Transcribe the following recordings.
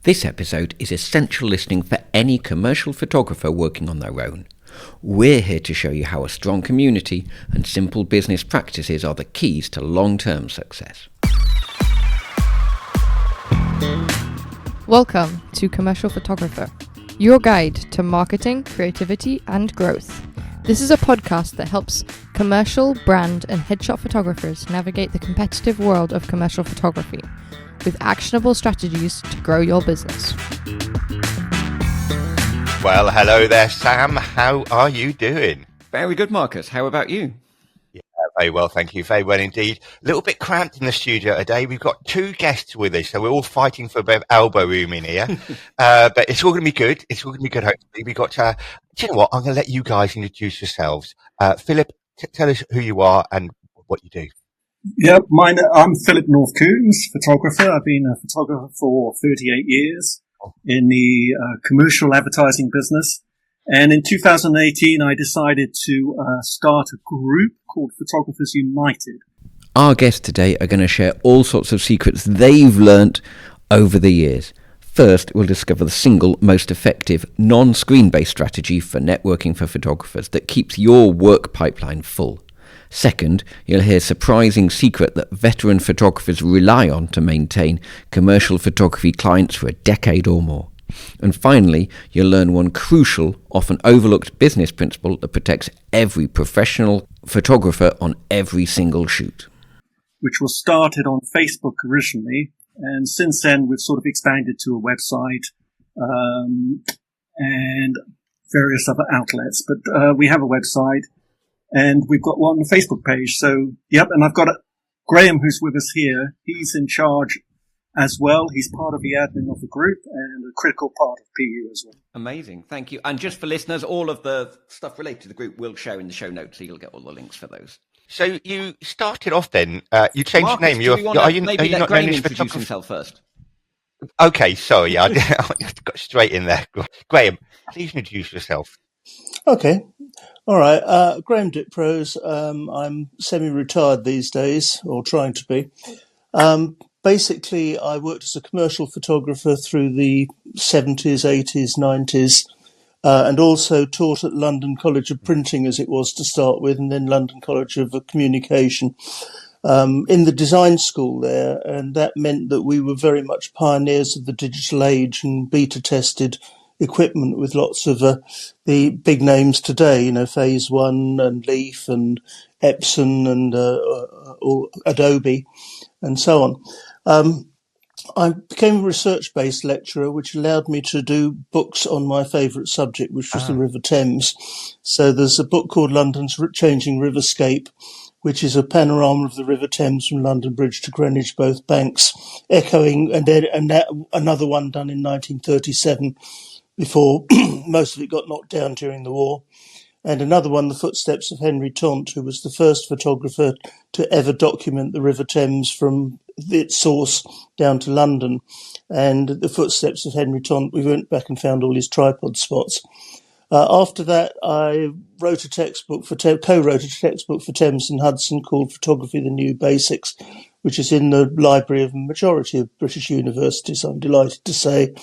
This episode is essential listening for any commercial photographer working on their own. We're here to show you how a strong community and simple business practices are the keys to long-term success. Welcome to Commercial Photographer, your guide to marketing, creativity, and growth. This is a podcast that helps commercial, brand, and headshot photographers navigate the competitive world of commercial photography with actionable strategies to grow your business. Well, hello there, Sam. How are you doing? Very good, Marcus. How about you? Yeah, very well, thank you. Very well indeed. A little bit cramped in the studio today. We've got two guests with us, so we're all fighting for a bit of elbow room in here. But it's all going to be good. It's all going to be good, hopefully. We got, do you know what? I'm going to let you guys introduce yourselves. Philip, tell us who you are and what you do. Yeah, I'm Philip North Coombes, photographer. I've been a photographer for 38 years in the commercial advertising business. And in 2018, I decided to start a group called Photographers United. Our guests today are going to share all sorts of secrets they've learnt over the years. First, we'll discover the single most effective non-screen-based strategy for networking for photographers that keeps your work pipeline full. Second, you'll hear a surprising secret that veteran photographers rely on to maintain commercial photography clients for a decade or more. And finally, you'll learn one crucial, often overlooked business principle that protects every professional photographer on every single shoot. Which was started on Facebook originally, and since then we've sort of expanded to a website and various other outlets. But we have a website. And we've got one Facebook page. So, yep. And I've got Graham, who's with us here. He's in charge as well. He's part of the admin of the group and a critical part of PU as well. Amazing. Thank you. And just for listeners, all of the stuff related to the group we'll show in the show notes, so you'll get all the links for those. So you started off then, you changed Marcus, your name. Are you not Graham known as introduce himself first? Okay, sorry. I got straight in there. Graham, please introduce yourself. Okay. All right. Graham Diprose. I'm semi-retired these days, or trying to be. Basically, I worked as a commercial photographer through the 70s, 80s, 90s, and also taught at London College of Printing, as it was to start with, and then London College of Communication in the design school there. And that meant that we were very much pioneers of the digital age and beta-tested equipment with lots of the big names today, Phase One and Leaf and Epson and Adobe and so on. I became a research-based lecturer, which allowed me to do books on my favourite subject, which was the River Thames. So there's a book called London's Changing Riverscape, which is a panorama of the River Thames from London Bridge to Greenwich, both banks, echoing, and then another one done in 1937, before most of it got knocked down during the war, and another one, The Footsteps of Henry Taunt, who was the first photographer to ever document the River Thames from its source down to London. And The Footsteps of Henry Taunt, we went back and found all his tripod spots. After that, I co-wrote a textbook for Thames and Hudson called Photography, the New Basics, which is in the library of a majority of British universities, I'm delighted to say.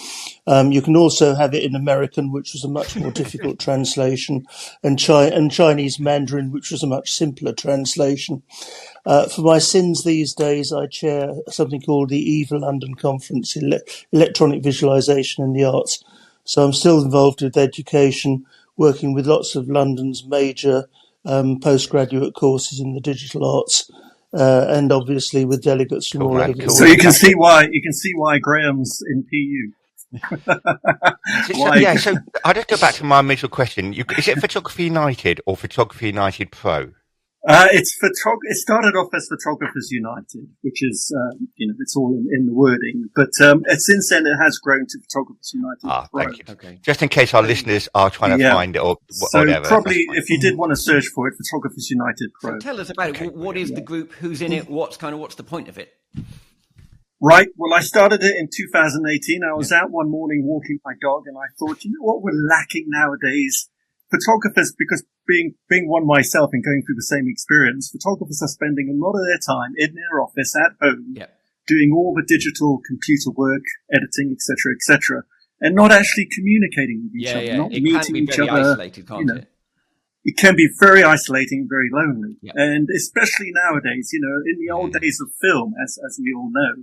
You can also have it in American, which was a much more difficult translation, and Chinese Mandarin, which was a much simpler translation. For my sins these days, I chair something called the EVA London Conference, Electronic Visualization in the Arts. So I'm still involved with education, working with lots of London's major postgraduate courses in the digital arts, and obviously with delegates from all over the world. So you can see why Graham's in PU. So I'll just go back to my initial question. Is it Photography United or Photography United Pro? It started off as Photographers United, which is, it's all in the wording. But since then, it has grown to Photographers United. Thank you. Okay. Just in case our listeners are trying to find it or whatever. So probably, if you did want to search for it, Photographers United Pro. So tell us about it. What is the group? Who's in it? What's the point of it? Right. Well, I started it in 2018. I was out one morning walking my dog, and I thought, what we're lacking nowadays? Photographers, because being one myself and going through the same experience, photographers are spending a lot of their time in their office at home doing all the digital computer work, editing, etc., and not actually communicating with each other, not it meeting can be each very other. isolated, can't it? It can be very isolating, very lonely. Yeah. And especially nowadays, in the old days of film, as we all know,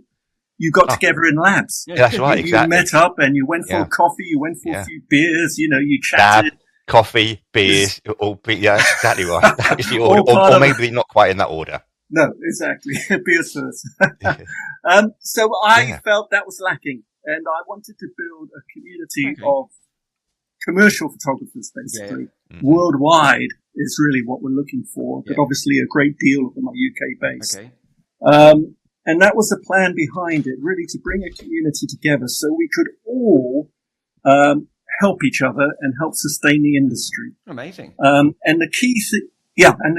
you got together in labs. Yeah, that's right, You met up and you went for a coffee, you went for a few beers, you chatted. Lab, coffee, beers, exactly right. That was the order. Or maybe not quite in that order. No, exactly. Beers first. So I felt that was lacking, and I wanted to build a community of commercial photographers, basically. Mm-hmm. Worldwide is really what we're looking for, but obviously a great deal of them are UK based. And that was the plan behind it, really to bring a community together so we could all help each other and help sustain the industry. Amazing. And the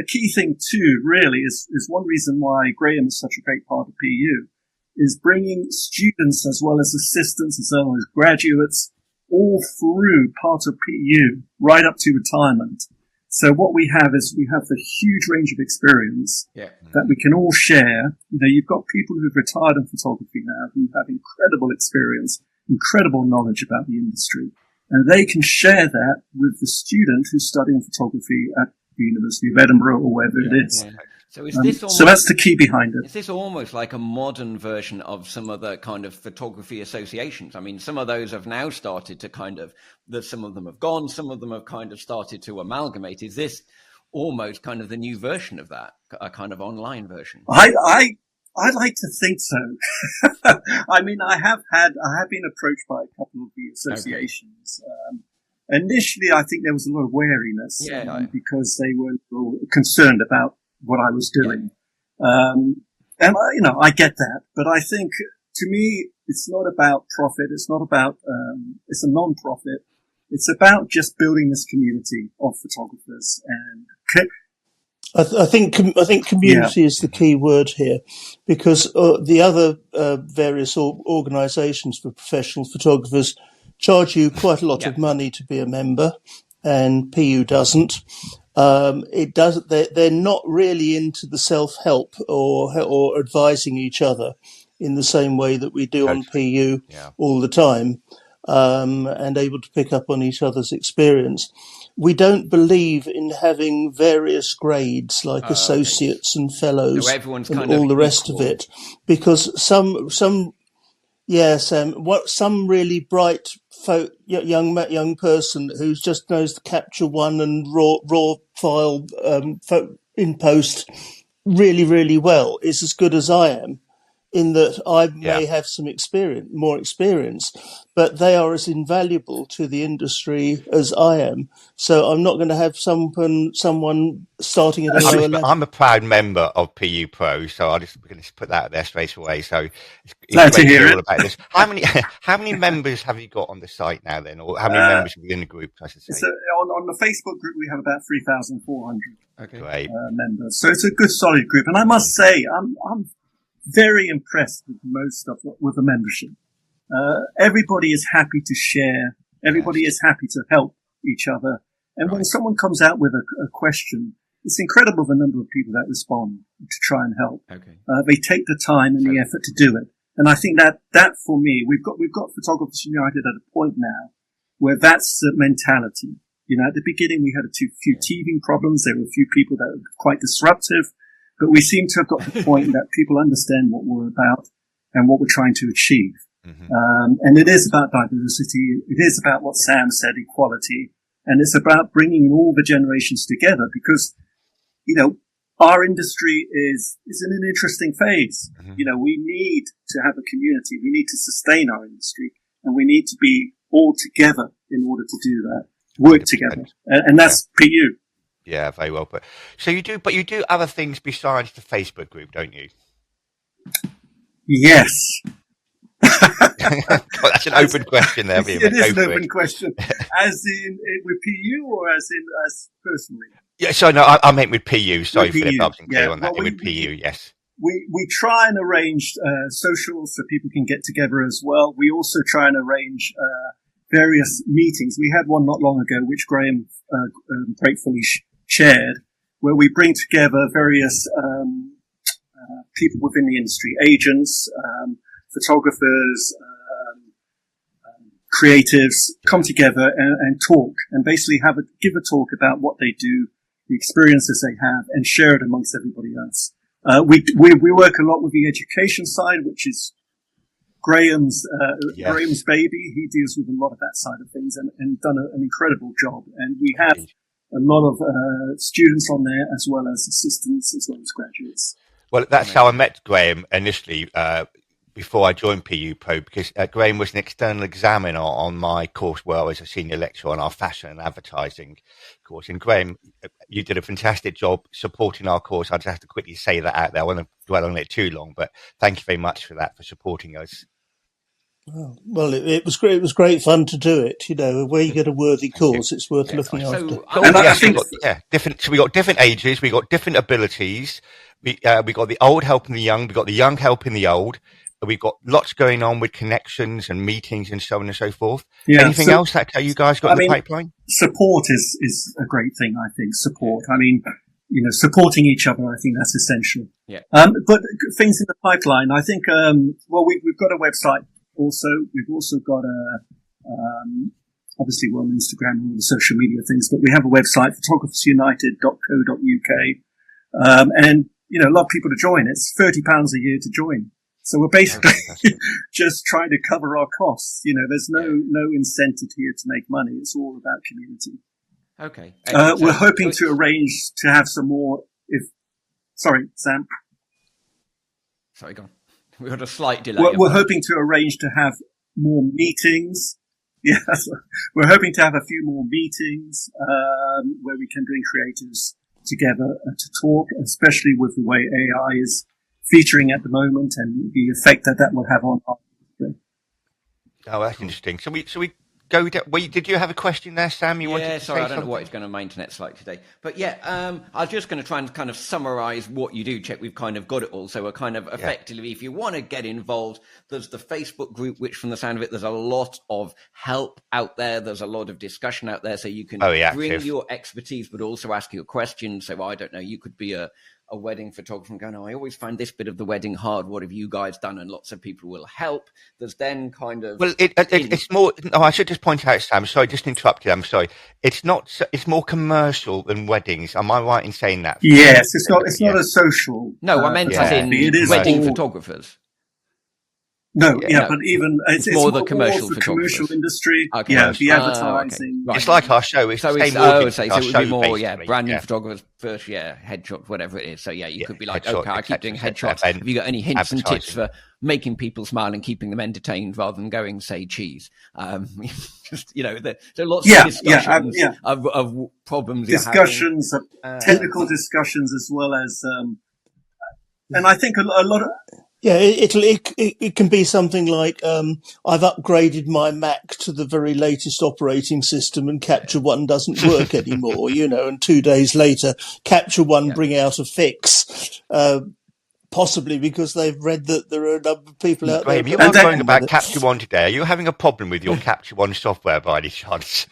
key thing too, really, is one reason why Graham is such a great part of PU, is bringing students as well as assistants as well as graduates all through part of PU right up to retirement. So what we have is we have the huge range of experience that we can all share. You've got people who've retired in photography now who have incredible experience, incredible knowledge about the industry, and they can share that with the student who's studying photography at the University of Edinburgh or wherever it is. Yeah. So is this so that's the key behind it. Is this almost like a modern version of some of the kind of photography associations? I mean, some of those have now started to some of them have gone, some of them have kind of started to amalgamate. Is this almost kind of the new version of that, a kind of online version? I'd like to think so. I mean, I have been approached by a couple of the associations. Initially, I think there was a lot of wariness because they were concerned about what I was doing. And I get that, but I think to me, it's not about profit. It's not about, it's a non-profit. It's about just building this community of photographers. And I think community is the key word here, because the other various organisations for professional photographers charge you quite a lot of money to be a member, and PU doesn't. They're not really into the self-help or advising each other in the same way that we do on PU all the time, and able to pick up on each other's experience. We don't believe in having various grades like associates and fellows and all the rest of it, because some really bright young person who just knows to capture one and raw file in post really, really well is as good as I am, in that I may have more experience, but they are as invaluable to the industry as I am. So I'm not going to have someone starting at a lower level. I'm a proud member of PU Pro, so we're going to put that out there straight away. So glad to hear it. About this. How many members have you got on the site now then, or how many members within the group, I should say? So on the Facebook group, we have about 3,400 Great. members. So it's a good, solid group. And I must say, I'm very impressed with with the membership. Everybody is happy to share. Everybody is happy to help each other. And when someone comes out with a question, it's incredible the number of people that respond to try and help. They take the time and the effort to do it. And I think that for me, we've got Photographers United at a point now where that's the mentality. At the beginning we had a few teething problems. There were a few people that were quite disruptive. But we seem to have got to the point that people understand what we're about and what we're trying to achieve. And it is about diversity. It is about what Sam said, equality. And it's about bringing all the generations together because, our industry is in an interesting phase. We need to have a community. We need to sustain our industry and we need to be all together in order to do that, work together. And that's PU. Yeah, very well put. So you do other things besides the Facebook group, don't you? Yes. That's an open question there. It is an open question. As in with PU or as personally? Yeah, so no, I meant with PU. Sorry, Philip, I wasn't clear on that. With PU, yes. We try and arrange socials so people can get together as well. We also try and arrange various meetings. We had one not long ago, which Graham gratefully chaired, where we bring together various people within the industry, agents, photographers, creatives come together and talk and basically give a talk about what they do, the experiences they have, and share it amongst everybody else. We work a lot with the education side, which is Graham's baby. He deals with a lot of that side of things and done an incredible job. And we have a lot of students on there, as well as assistants, as well as graduates. Well, that's how I met Graham initially, before I joined PU Pro, because Graham was an external examiner on my course where I was a senior lecturer on our fashion and advertising course. And Graham, you did a fantastic job supporting our course. I just have to quickly say that out there. I won't dwell on it too long, but thank you very much for that, for supporting us. Well, it was great. It was great fun to do it. You know, where you get a worthy cause, it's worth looking after. And I think so we got different ages, we got different abilities. We got the old helping the young, we got the young helping the old. We've got lots going on with connections and meetings and so on and so forth. Yeah, anything else that you guys got in the pipeline? Support is a great thing, I think. Support. I mean, supporting each other, I think that's essential. Yeah. But things in the pipeline, I think, we've got a website also. We've also got obviously we're on Instagram and all the social media things, but we have a website, photographersunited.co.uk. And, a lot of people to join. It's £30 a year to join. So we're basically just trying to cover our costs. There's no incentive here to make money. It's all about community. Okay. We're hoping to arrange to have some more. Sorry, Sam. Sorry, go on. We got a slight delay. We're hoping to arrange to have more meetings. Yes, we're hoping to have a few more meetings where we can bring creatives together to talk, especially with the way AI is featuring at the moment and the effect that will have on our industry. Oh, that's interesting. So we go. Did you have a question there, Sam? Sorry, I don't know what is going on my internet's like today. But I was just going to try and kind of summarise what you do. Check we've kind of got it all. So we're kind of effectively, if you want to get involved, there's the Facebook group, which from the sound of it, there's a lot of help out there. There's a lot of discussion out there. So you can bring your expertise, but also ask your questions. So I don't know, you could be a wedding photographer and going, I always find this bit of the wedding hard. What have you guys done? And lots of people will help. There's then kind of... Well, it's more... No, I should just point out, Sam, sorry, just interrupt you. I'm sorry. It's more commercial than weddings. Am I right in saying that? Yes, it's not a social... No, I meant as in wedding photographers. No, but even it's more the commercial commercial industry. Okay. Yeah, the advertising. Okay. Right. It's like our show. It's so the it would be more, brand new photographers first, headshots, whatever it is. So you could be like, okay, I keep doing headshots. Have you got any hints and tips for making people smile and keeping them entertained rather than going, say, cheese? Just there are lots of discussions of problems. Discussions, technical discussions, as well as, and I think a lot of. Yeah, it can be something like I've upgraded my Mac to the very latest operating system and Capture One doesn't work anymore, and 2 days later Capture One bring out a fix, possibly because they've read that there are a number of people out there. You are going about Capture One today. Are you having a problem with your Capture One software by any chance?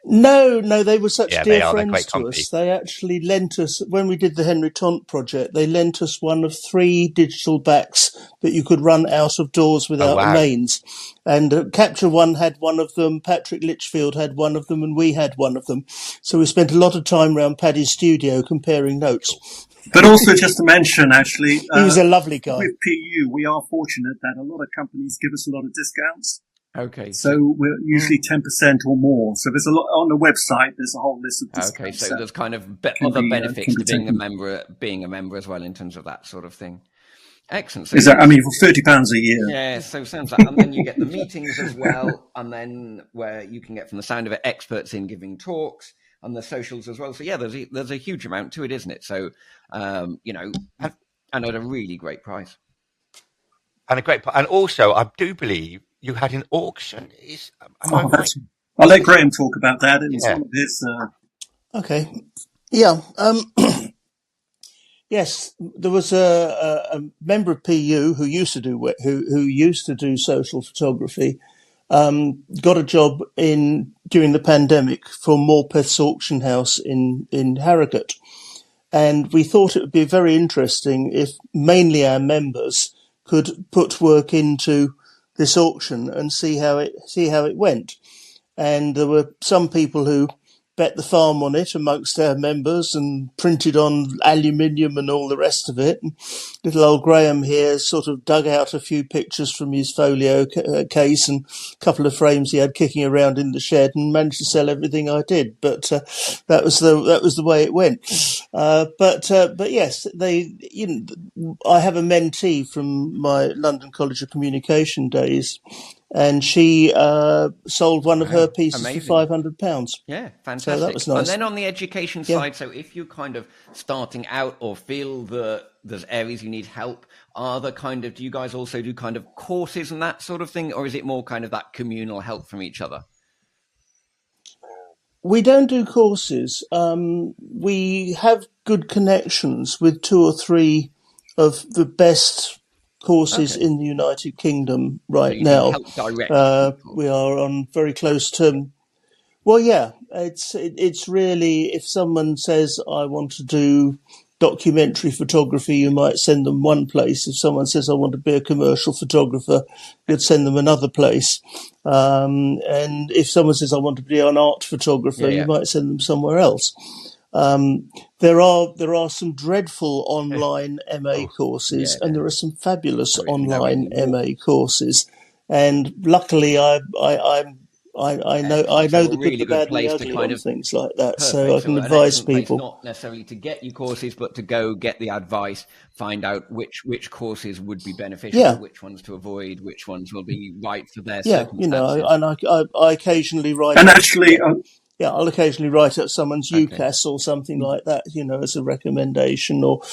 No, they were such dear friends to us. They actually lent us, when we did the Henry Tont project, they lent us one of 3 digital backs that you could run out of doors without the mains. And Capture One had one of them, Patrick Litchfield had one of them, and we had one of them. So we spent a lot of time around Paddy's studio comparing notes. But also just to mention, actually... he was a lovely guy. With PU, we are fortunate that a lot of companies give us a lot of discounts. Okay. So we're usually 10% or more. So there's a lot on the website. There's a whole list of discounts. Okay, so there's kind of other benefits to being a member as well in terms of that sort of thing. Excellent. So for £30 a year. Yeah, so sounds like, and then you get the meetings as well, and then where you can get, from the sound of it, experts in giving talks, and the socials as well. So there's a huge amount to it, isn't it? So and at a really great price. And also, I do believe you had an auction. I'll let Graham talk about that. It was one of his. Okay. Yeah. Yes, there was a member of PU who used to do social photography. Got a job during the pandemic for Morpeth's auction house in Harrogate. And we thought it would be very interesting if mainly our members could put work into this auction and see how it went. And there were some people who bet the farm on it amongst our members and printed on aluminium and all the rest of it. And little old Graham here sort of dug out a few pictures from his folio case and a couple of frames he had kicking around in the shed and managed to sell everything I did. But that was the way it went. But yes, I have a mentee from my London College of Communication days, and she sold one of her pieces amazing. for £500. Yeah, fantastic. So that was nice. And then on the education side, so if you're kind of starting out or feel that there's areas you need help, do you guys also do kind of courses and that sort of thing, or is it more kind of that communal help from each other? We don't do courses. We have good connections with 2 or 3 of the best courses in the United Kingdom right now. Help direct we are on very close terms. Well, yeah, it's really, if someone says, I want to do documentary photography, you might send them one place. If someone says, I want to be a commercial photographer, you'd send them another place. And if someone says, I want to be an art photographer, you might send them somewhere else. There are some dreadful online MA courses, and there are some fabulous online MA courses. And luckily, I know the good, the bad, and the ugly on things like that. Perfect. So I can advise people. Not necessarily to get you courses, but to go get the advice, find out which courses would be beneficial, which ones to avoid, which ones will be right for their circumstances. And I occasionally write. And actually, I'll occasionally write up someone's UCAS or something like that, as a recommendation, or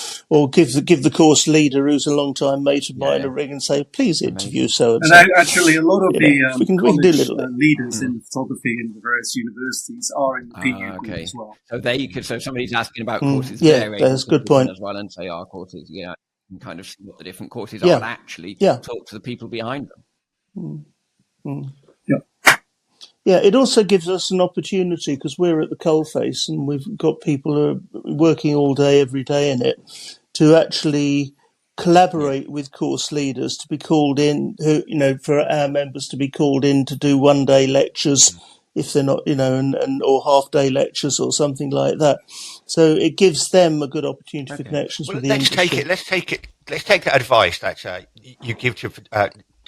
give the course leader, who's a long time mate of mine, a ring and say, please interview so and so. And actually, a lot of the college leaders in photography in the various universities are in the PU group as well. So somebody's asking about courses. That's a good point as well, and say our courses. Yeah, and kind of see what the different courses are, and actually talk to the people behind them. Yeah, it also gives us an opportunity, because we're at the coalface and we've got people who are working all day, every day in it, to actually collaborate with course leaders, to be called in, for our members to be called in to do one-day lectures if they're not, or half-day lectures or something like that. So it gives them a good opportunity for connections with the industry. Let's take that advice that you give to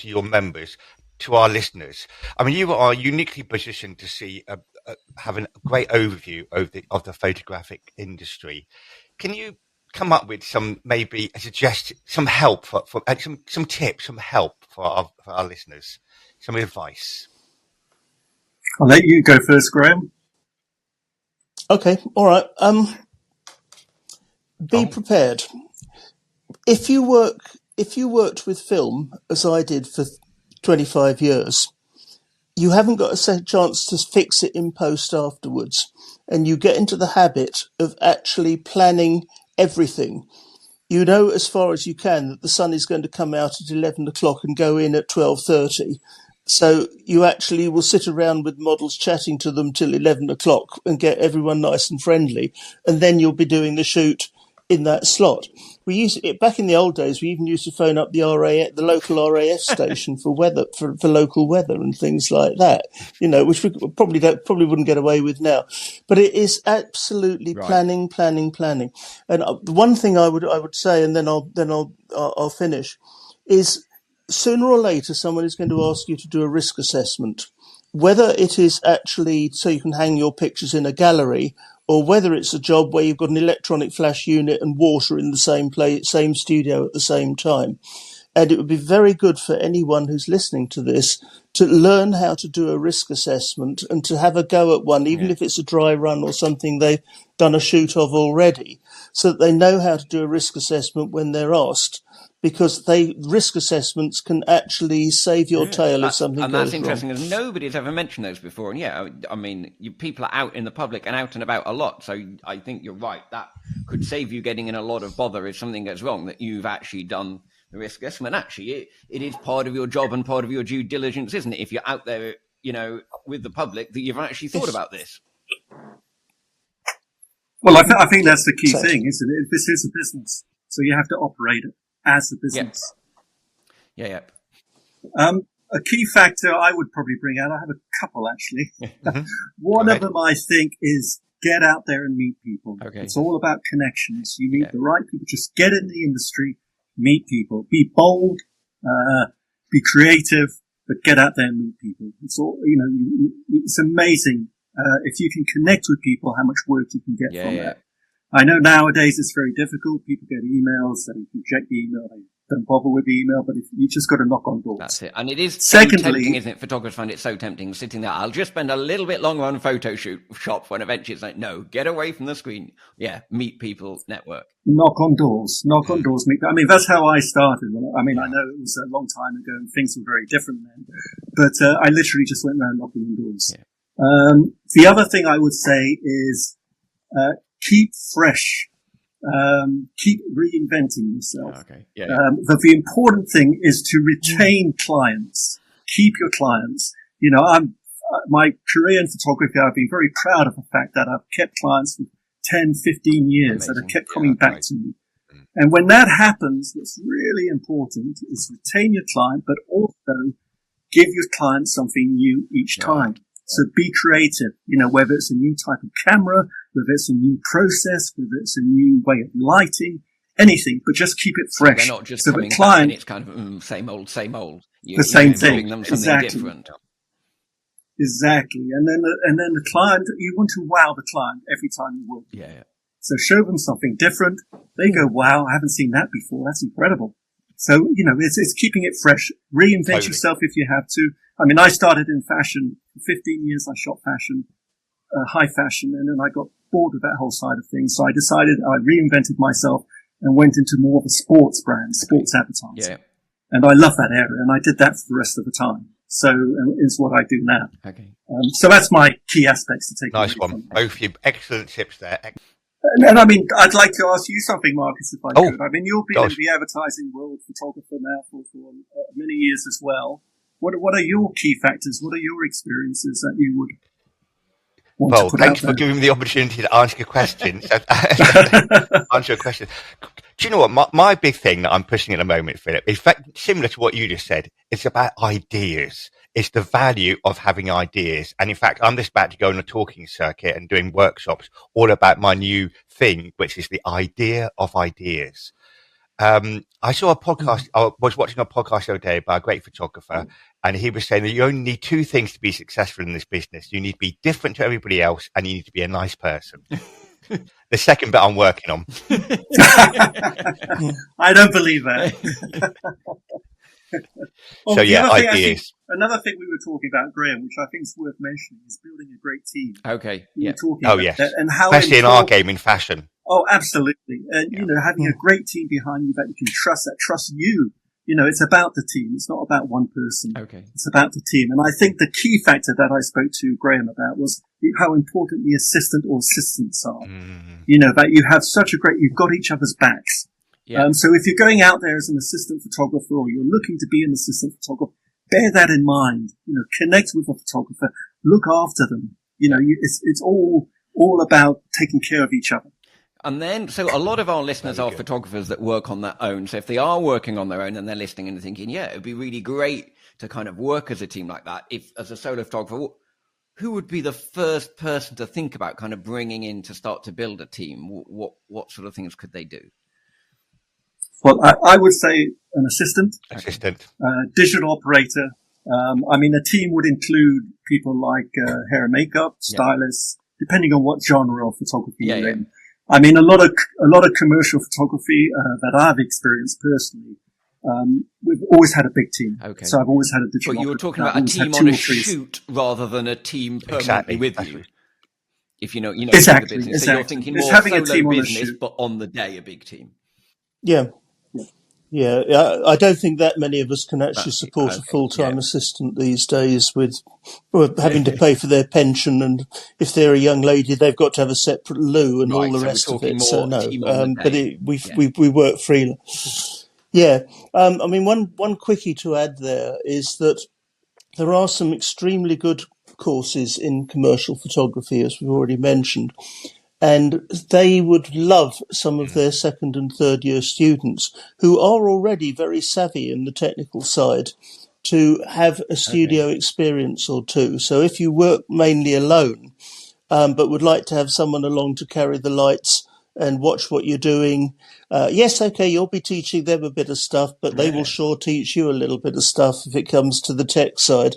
your members, to our listeners. I mean, you are uniquely positioned to see have a great overview of the photographic industry. Can you come up with some some help for some tips, some help for our listeners, some advice? I'll let you go first, Graham. Okay, all right. Be prepared. If you worked with film, as I did for 25 years, you haven't got a chance to fix it in post afterwards, and you get into the habit of actually planning everything. You know as far as you can that the sun is going to come out at 11 o'clock and go in at 12:30. So you actually will sit around with models chatting to them till 11 o'clock and get everyone nice and friendly, and then you'll be doing the shoot in that slot. We used it back in the old days. We even used to phone up the local RAF station for weather, for local weather and things like that. Which we probably wouldn't get away with now. But it is absolutely planning. And the one thing I would say, and then I'll finish, is sooner or later someone is going to ask you to do a risk assessment, whether it is actually so you can hang your pictures in a gallery, or whether it's a job where you've got an electronic flash unit and water in the same studio at the same time. And it would be very good for anyone who's listening to this to learn how to do a risk assessment and to have a go at one, even if it's a dry run or something they've done a shoot of already, so that they know how to do a risk assessment when they're asked. Because risk assessments can actually save your tail if something goes wrong. And that's interesting, because nobody's ever mentioned those before. And I mean, people are out in the public and out and about a lot. So I think you're right. That could save you getting in a lot of bother if something goes wrong, that you've actually done the risk assessment. Actually, it is part of your job and part of your due diligence, isn't it? If you're out there, with the public, that you've actually thought about this. Well, I think that's the key Exactly. thing, isn't it? This is a business, so you have to operate it as a business. Yeah. A key factor I would probably bring out, I have a couple actually. One of them I think is get out there and meet people. Okay. It's all about connections. You meet the right people. Just get in the industry, meet people, be bold, be creative, but get out there and meet people. It's all, it's amazing. If you can connect with people, how much work you can get from that. I know nowadays it's very difficult. People get emails, they reject the email, they don't bother with the email, but if you just got to knock on doors. That's it. And it is so tempting, isn't it? Photographers find it so tempting sitting there. I'll just spend a little bit longer on Photoshop when eventually it's like, no, get away from the screen. Yeah, meet people, network. Knock on doors, meet. I mean, that's how I started. I mean, I know it was a long time ago and things were very different then, but I literally just went around knocking on doors. Yeah. The other thing I would say is keep fresh. Keep reinventing yourself. Okay. Yeah. The important thing is to retain clients. Keep your clients. My career in photography, I've been very proud of the fact that I've kept clients for 10, 15 years that have kept coming back to me. And when that happens, what's really important is retain your client, but also give your client something new each time. So be creative, whether it's a new type of camera, whether it's a new process, whether it's a new way of lighting, anything, but just keep it fresh. So they're not just so coming the client, back and it's kind of same old. The same thing. Them something different. Exactly. And then the client, you want to wow the client every time you work. Yeah. So show them something different. They go, wow, I haven't seen that before. That's incredible. So, it's keeping it fresh. Reinvent yourself if you have to. I mean, I started in fashion. For 15 years, I shot fashion, high fashion, and then I got bored with that whole side of things. So I decided I reinvented myself and went into more of a sports brand, sports advertising. Yeah. And I love that area, and I did that for the rest of the time. So it's what I do now. Okay. So that's my key aspects to take. Nice one. Both of you excellent tips there. And I mean, I'd like to ask you something, Marcus, if I could. I mean, you've been in the advertising world, photographer now for many years as well. What are your key factors? What are your experiences that you would want to put thanks out for there? giving me the opportunity to answer your question. Answer a question. Do you know what? My big thing that I'm pushing at the moment, Philip, is similar to what you just said. It's about ideas. It's the value of having ideas. And in fact, I'm just about to go on a talking circuit and doing workshops all about my new thing, which is the idea of ideas. I saw a podcast. I was watching a podcast the other day by a great photographer, and he was saying that you only need two things to be successful in this business. You need to be different to everybody else, and you need to be a nice person. The second bit I'm working on. I don't believe that. So yeah, ideas. Another thing we were talking about, Graham, which I think is worth mentioning, is building a great team. Okay. Yeah. Yes. That, and how especially in our game in fashion. Oh, absolutely. And, having a great team behind you that you can trust, that trusts you. It's about the team. It's not about one person. Okay. It's about the team. And I think the key factor that I spoke to Graham about was how important the assistant or assistants are. That you have you've got each other's backs. Yeah. So if you're going out there as an assistant photographer or you're looking to be an assistant photographer, bear that in mind. Connect with a photographer, look after them. It's all about taking care of each other. And then, so a lot of our listeners are photographers that work on their own. So if they are working on their own and they're listening and thinking, yeah, it'd be really great to kind of work as a team like that. If as a solo photographer, who would be the first person to think about kind of bringing in to start to build a team? What sort of things could they do? Well, I would say an assistant, digital operator. A team would include people like hair and makeup, stylists, depending on what genre of photography you're in. I mean, a lot of commercial photography that I've experienced personally. We've always had a big team. Okay. So I've always had a digital. But you were talking about a team on a shoot rather than a team permanently with you. If you know exactly, the business. Exactly. So you're thinking more having solo a team business, on a shoot. but on the day a big team. Yeah. I don't think that many of us can actually support a full-time assistant these days with having to pay for their pension, and if they're a young lady, they've got to have a separate loo and all the rest of it. So no, but we work freely. Yeah. One quickie to add there is that there are some extremely good courses in commercial photography, as we've already mentioned. And they would love some of their second and third year students who are already very savvy in the technical side to have a studio experience or two. So if you work mainly alone, but would like to have someone along to carry the lights and watch what you're doing, yes, okay, you'll be teaching them a bit of stuff, but they will sure teach you a little bit of stuff if it comes to the tech side.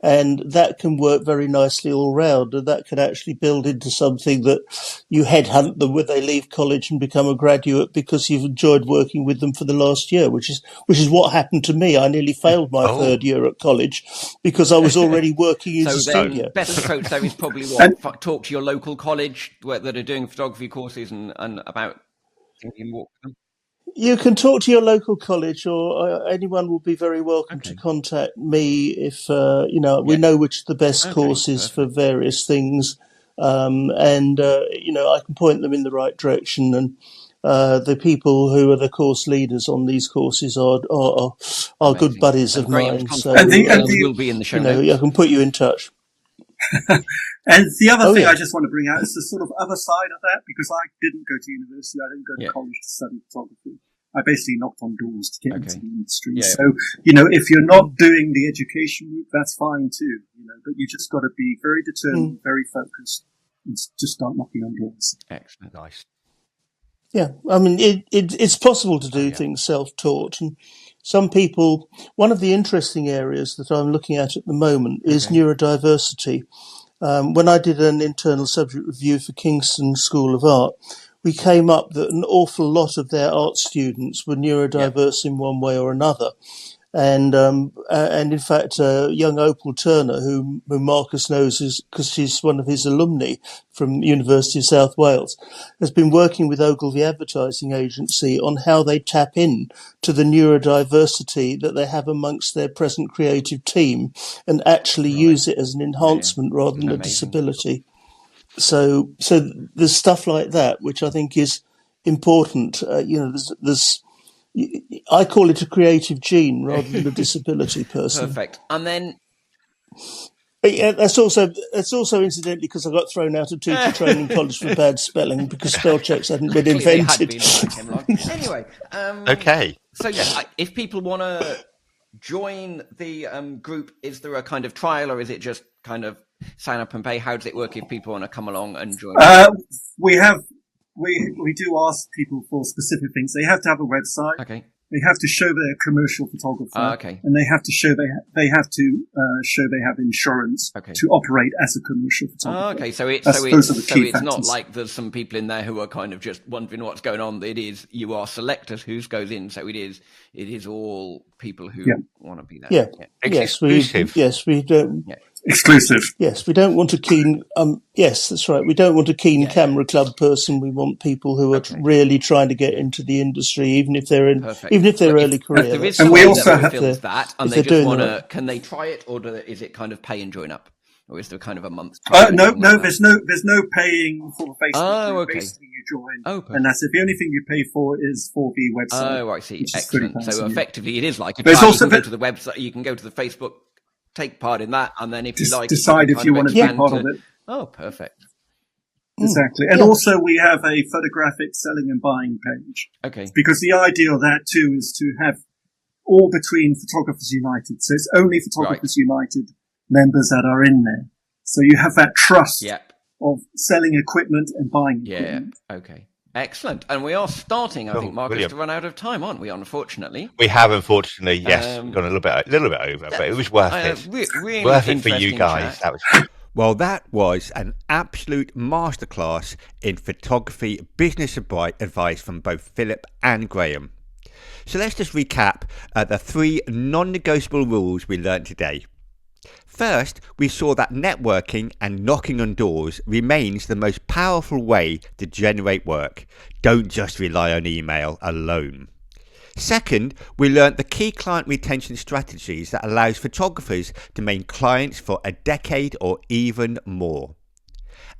And that can work very nicely all round, and that can actually build into something that you headhunt them when they leave college and become a graduate because you've enjoyed working with them for the last year, which is what happened to me. I nearly failed my third year at college because I was already working as a studio. Best approach there is probably talk to your local college that are doing photography courses and about thinking what. You can talk to your local college, or anyone will be very welcome to contact me if we know which are the best courses for various things, and I can point them in the right direction. And the people who are the course leaders on these courses are good buddies of mine. So will be in the show notes. I can put you in touch. And the other thing I just want to bring out is the sort of other side of that, because I didn't go to university, I didn't go to college to study photography. I basically knocked on doors to get into the industry. Yeah. So, if you're not doing the education route, that's fine too, but you just got to be very determined, very focused, and just start knocking on doors. Excellent. Nice. Yeah. I mean, it's possible to do things self-taught, and some people, one of the interesting areas that I'm looking at the moment is neurodiversity. When I did an internal subject review for Kingston School of Art, we came up that an awful lot of their art students were neurodiverse in one way or another. And in fact, young Opal Turner, who Marcus knows because she's one of his alumni from University of South Wales, has been working with Ogilvy Advertising Agency on how they tap in to the neurodiversity that they have amongst their present creative team and actually use it as an enhancement rather than a disability. So there's stuff like that, which I think is important. There's I call it a creative gene rather than a disability person. Perfect. And then, that's also incidentally because I got thrown out of teacher training college for bad spelling because spell checks hadn't been invented. Anyway, okay. So if people want to join the group, is there a kind of trial, or is it just kind of sign up and pay? How does it work if people want to come along and join? We do ask people for specific things. They have to have a website. Okay. They have to show they're a commercial photographer. And they have to show they have insurance to operate as a commercial photographer. So it's not like there's some people in there who are kind of just wondering what's going on. It is, you are selectors who goes in. So it is all people who want to be there. Yeah. Exclusive. We don't. Yeah. Exclusive. Yes, we don't want a keen. Yes, that's right. We don't want a keen camera club person. We want people who are really trying to get into the industry, even if they're early career. There is and we also have that, and they just want to. Can they try it, or is it kind of pay and join up, or is there kind of a month? No. There's no paying for Facebook. Basically, you join, and that's it. The only thing you pay for is for the website. Oh, I see. Excellent. So effectively, it is like a trial. You can go to the website. You can go to the Facebook. Take part in that, and then if you like, decide if you want to be part of it. Oh, perfect. Exactly. And also we have a photographic selling and buying page. Okay. Because the idea of that too is to have all between Photographers United. So it's only Photographers United members that are in there. So you have that trust of selling equipment and buying equipment. Yeah. Okay. Excellent. And we are starting, I think, Marcus, to run out of time, aren't we, unfortunately? We have, unfortunately, yes. We've gone a little bit over, but it was worth it. Really worth it for you guys. Chat. That was Well, that was an absolute masterclass in photography business advice from both Philip and Graham. So let's just recap the 3 non-negotiable rules we learned today. First, we saw that networking and knocking on doors remains the most powerful way to generate work. Don't just rely on email alone. Second, we learnt the key client retention strategies that allows photographers to maintain clients for a decade or even more.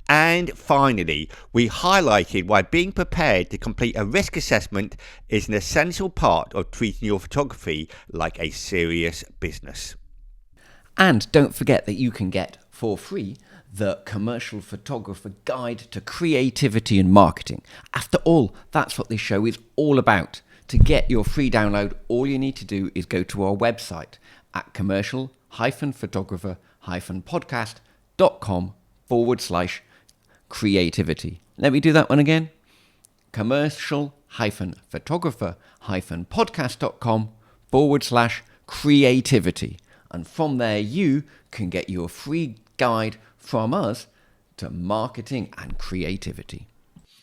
And finally, we highlighted why being prepared to complete a risk assessment is an essential part of treating your photography like a serious business. And don't forget that you can get for free the Commercial Photographer Guide to Creativity and Marketing. After all, that's what this show is all about. To get your free download, all you need to do is go to our website at commercial-photographer-podcast.com/creativity. Let me do that one again. commercial-photographer-podcast.com/creativity. And from there, you can get your free guide from us to marketing and creativity.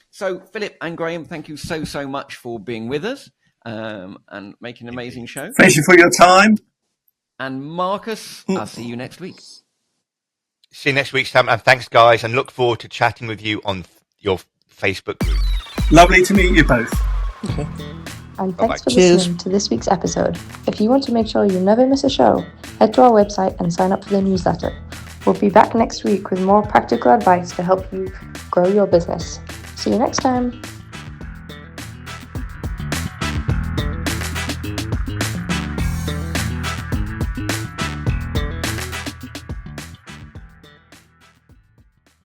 So, Philip and Graham, thank you so much for being with us and making an amazing show. Thank you for your time. And Marcus, I'll see you next week. See you next week, Sam. And thanks, guys. And look forward to chatting with you on your Facebook group. Lovely to meet you both. Okay. And Bye-bye. thanks for Cheers. listening to this week's episode. If you want to make sure you never miss a show, head to our website and sign up for the newsletter. We'll be back next week with more practical advice to help you grow your business. See you next time.